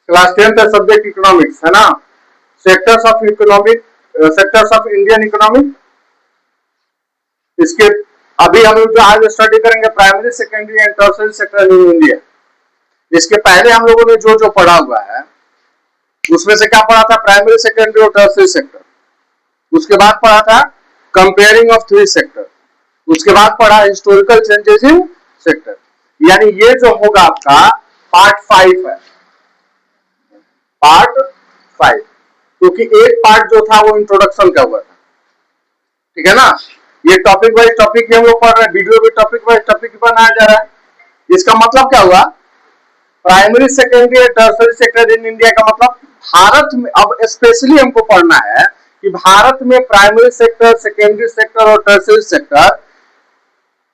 Class 10 का subject economics है ना, sectors of economic, sectors of Indian economic. इसके अभी हम लोग जो आज स्टडी करेंगे primary secondary and tertiary sector in India. इसके पहले हम लोगों ने जो जो पढ़ा हुआ है उसमें से क्या पढ़ा था, प्राइमरी सेकेंडरी और टर्शियरी सेक्टर। उसके बाद पढ़ा था कंपेयरिंग ऑफ थ्री सेक्टर। उसके बाद पढ़ा हिस्टोरिकल चेंजेस इन सेक्टर। यानी ये जो होगा आपका पार्ट 5 है, पार्ट 5, क्योंकि एक पार्ट जो था वो इंट्रोडक्शन का हुआ था, ठीक है ना। ये टॉपिक वाइज टॉपिक हम लोग पढ़ रहे हैं, वीडियो में टॉपिक वाइज टॉपिक बनाया जा रहा है। इसका मतलब क्या हुआ, primary secondary tertiary sector in India का मतलब भारत में, अब स्पेशली हमको पढ़ना है कि भारत में प्राइमरी सेक्टर, सेकेंडरी सेक्टर और tertiary sector,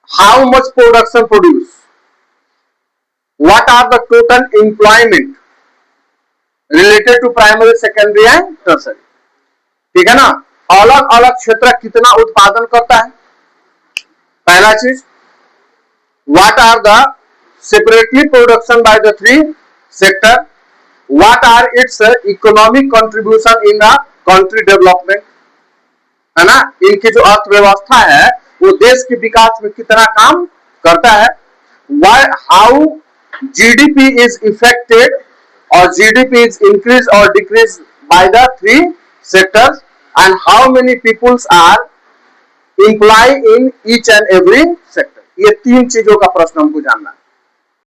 how much production produce, what are the total employment related to primary secondary and tertiary, ठीक है ना। अलग अलग क्षेत्र कितना उत्पादन करता है, पहला चीज। What are the separately production by the three sector, what are its economic contribution in the country development, है ना। इनकी जो अर्थव्यवस्था है वो देश के विकास में कितना काम करता है। why, how GDP is affected or GDP is increased or decreased by the three sectors, and how many peoples are employed in each and every sector। ये तीन चीजों का प्रश्न हमको जानना है।